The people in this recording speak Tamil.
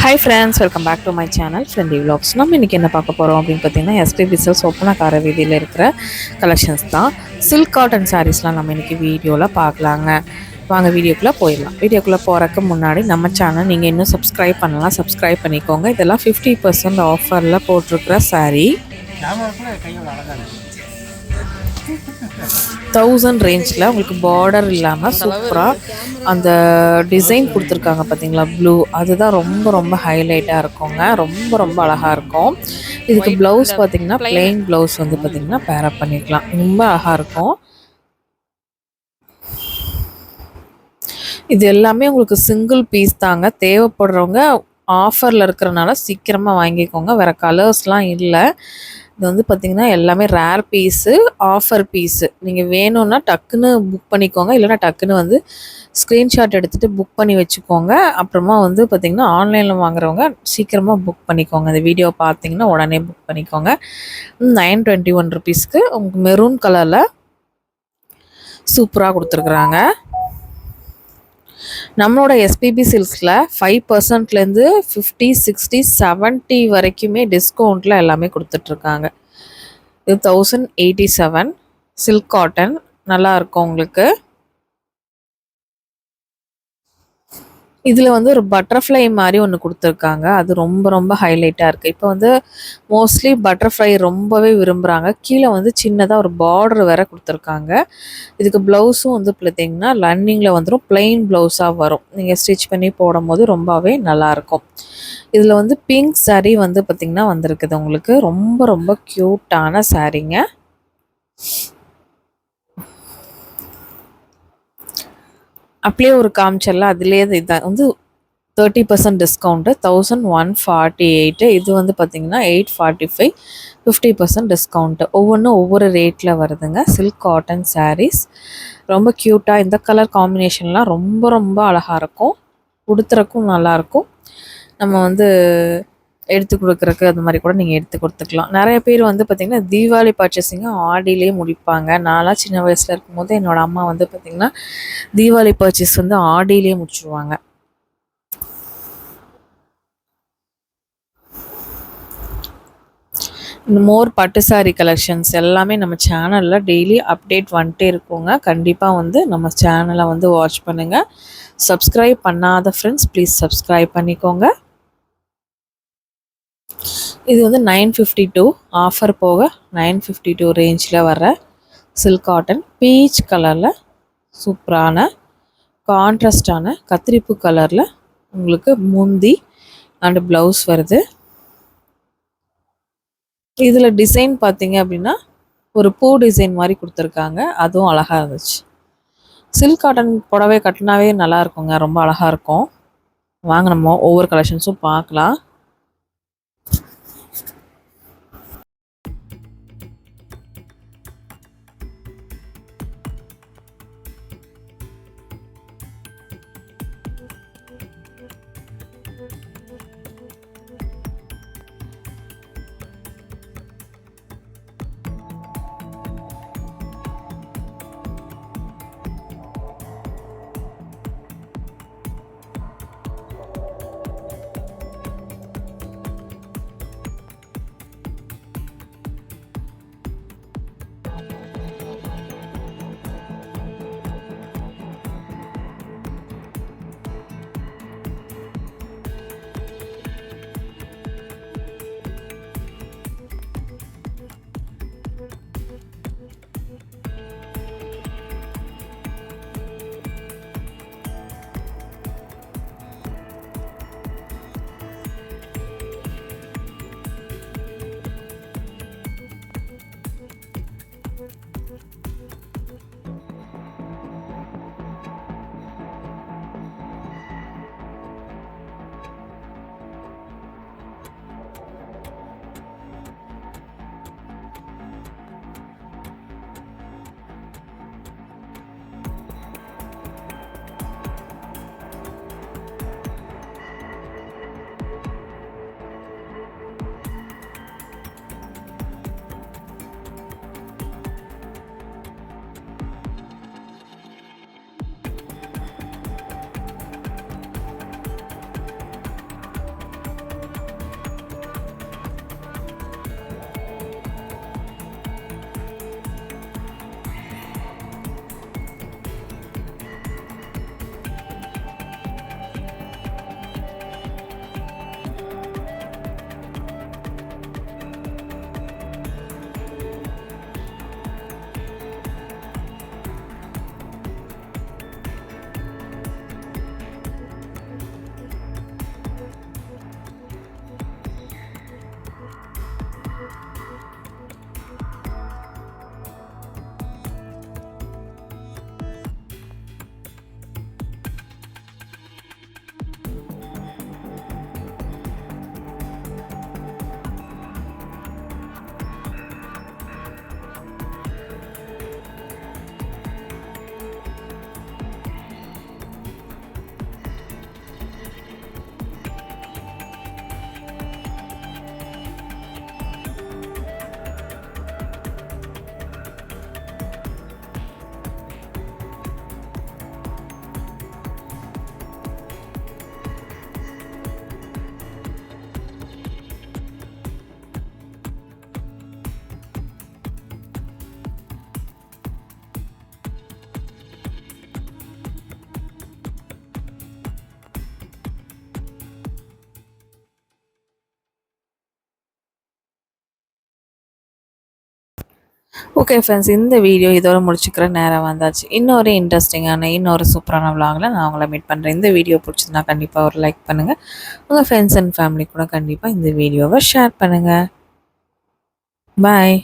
Hi friends, welcome back to my channel friendy vlogs. நம்ம இன்றைக்கி என்ன பார்க்க போகிறோம் அப்படின்னு பார்த்தீங்கன்னா, எஸ்பிபி சில்க்ஸ் ஒப்பனக்கார வீதியில் இருக்கிற கலெக்ஷன்ஸ் தான். சில்க் காட்டன் சாரீஸ்லாம் நம்ம இன்றைக்கி வீடியோவில் பார்க்கலாங்க. வாங்க வீடியோக்குள்ளே போயிடலாம். வீடியோக்குள்ளே போகிறக்கு முன்னாடி நம்ம சேனல் நீங்கள் இன்னும் சப்ஸ்கிரைப் பண்ணலாம், சப்ஸ்கிரைப் பண்ணிக்கோங்க. இதெல்லாம் 50% ஆஃபரில் போட்டிருக்கிற சாரீ. 1000 ரேஞ்சில் உங்களுக்கு பார்டர் இல்லாமல் சூப்பராக அந்த டிசைன் கொடுத்துருக்காங்க பார்த்தீங்களா, ப்ளூ. அதுதான் ரொம்ப ரொம்ப ஹைலைட்டாக இருக்குங்க. ரொம்ப ரொம்ப அழகாக இருக்கும். இதுக்கு ப்ளவுஸ் பார்த்திங்கன்னா பிளெயின் ப்ளவுஸ் வந்து பார்த்திங்கன்னா பேரப் பண்ணிக்கலாம். ரொம்ப அழகாக இருக்கும். இது எல்லாமே உங்களுக்கு சிங்கிள் பீஸ் தாங்க. தேவைப்படுறவங்க ஆஃபரில் இருக்கிறனால சீக்கிரமாக வாங்கிக்கோங்க. வேறு கலர்ஸ்லாம் இல்லை. இது வந்து பார்த்திங்கன்னா எல்லாமே ரேர் பீஸு, ஆஃபர் பீஸு. நீங்கள் வேணும்னா டக்குன்னு புக் பண்ணிக்கோங்க, இல்லைனா டக்குன்னு வந்து ஸ்க்ரீன்ஷாட் எடுத்துகிட்டு புக் பண்ணி வச்சுக்கோங்க. அப்புறமா வந்து பார்த்திங்கன்னா ஆன்லைனில் வாங்குறவங்க சீக்கிரமாக புக் பண்ணிக்கோங்க. இந்த வீடியோ பார்த்திங்கன்னா உடனே புக் பண்ணிக்கோங்க. 921 ருபீஸ்க்கு உங்களுக்கு மெரூன் கலரில் சூப்பராக கொடுத்துருக்குறாங்க. நம்மளோட எஸ்பிபி சில்க்ஸில் 5%லேருந்து 50, 60, 70 வரைக்குமே டிஸ்கவுண்ட்டில் எல்லாமே கொடுத்துட்ருக்காங்க. இது 1087 சில்க் காட்டன். நல்லாயிருக்கும் உங்களுக்கு. இதில் வந்து ஒரு பட்டர்ஃப்ளை மாதிரி ஒன்று கொடுத்துருக்காங்க. அது ரொம்ப ரொம்ப ஹைலைட்டாக இருக்குது. இப்போ வந்து மோஸ்ட்லி பட்டர்ஃப்ளை ரொம்பவே விரும்புகிறாங்க. கீழே வந்து சின்னதாக ஒரு பார்டர் வேறு கொடுத்துருக்காங்க. இதுக்கு ப்ளவுஸும் வந்து பார்த்திங்கன்னா ரன்னிங்கில் வந்துடும், பிளெயின் ப்ளவுஸாக வரும். நீங்கள் ஸ்டிச் பண்ணி போடும் போது ரொம்பவே நல்லாயிருக்கும். இதில் வந்து பிங்க் சாரீ வந்து பார்த்திங்கன்னா வந்திருக்குது உங்களுக்கு. ரொம்ப ரொம்ப க்யூட்டான சாரீங்க. அப்படியே ஒரு காமிச்சரில் அதுலேயே இதுதான் வந்து 30% டிஸ்கவுண்ட்டு 1148. இது வந்து பார்த்திங்கன்னா 845, 50% டிஸ்கவுண்ட்டு. ஒவ்வொன்றும் ஒவ்வொரு ரேட்டில் வருதுங்க. சில்க் காட்டன் சாரீஸ் ரொம்ப க்யூட்டாக. இந்த கலர் காம்பினேஷன்லாம் ரொம்ப ரொம்ப அழகாக இருக்கும். உடுத்துறக்கும் நல்லாயிருக்கும். நம்ம வந்து எடுத்து கொடுக்குறக்கு அது மாதிரி கூட நீங்கள் எடுத்து கொடுத்துக்கலாம். நிறைய பேர் வந்து பார்த்திங்கன்னா தீபாவளி பர்ச்சேசிங்கை ஆடியிலே முடிப்பாங்க. நான்லாம் சின்ன வயசில் இருக்கும்போது என்னோடய அம்மா வந்து பார்த்திங்கன்னா தீபாவளி பர்ச்சேஸ் வந்து ஆடியிலே முடிச்சுடுவாங்க. இந்த மோர் பட்டு சாரி கலெக்ஷன்ஸ் எல்லாமே நம்ம சேனலில் டெய்லி அப்டேட் வந்துட்டே இருக்குங்க. கண்டிப்பாக வந்து நம்ம சேனலை வந்து வாட்ச் பண்ணுங்கள். சப்ஸ்கிரைப் பண்ணாத ஃப்ரெண்ட்ஸ் ப்ளீஸ் சப்ஸ்கிரைப் பண்ணிக்கோங்க. இது வந்து 952 ஆஃபர் போக 952 ரேஞ்சில் வர சில்க் காட்டன் பீச் கலரில் சூப்பரான கான்ட்ராஸ்டான கத்திரிப்பு கலரில் உங்களுக்கு முந்தி அண்டு ப்ளவுஸ் வருது. இதில் டிசைன் பார்த்தீங்க அப்படின்னா ஒரு பூ டிசைன் மாதிரி கொடுத்துருக்காங்க. அதுவும் அழகாக இருந்துச்சு. சில்க் காட்டன் புடவை கட்டினாவே நல்லா இருக்குங்க. ரொம்ப அழகாக இருக்கும். வாங்க நம்ம ஒவ்வொரு கலெக்ஷன்ஸும் பார்க்கலாம். ஓகே ஃப்ரெண்ட்ஸ், இந்த வீடியோ இதோட முடிச்சுக்கிற நேரம் வந்தாச்சு. இன்னொரு இன்ட்ரெஸ்டிங்கான இன்னொரு சூப்பரான விலாகில் நான் உங்களை மீட் பண்ணுறேன். இந்த வீடியோ பிடிச்சதுன்னா கண்டிப்பாக ஒரு லைக் பண்ணுங்கள். உங்கள் ஃப்ரெண்ட்ஸ் அண்ட் ஃபேமிலி கூட கண்டிப்பாக இந்த வீடியோவை ஷேர் பண்ணுங்கள். பாய்.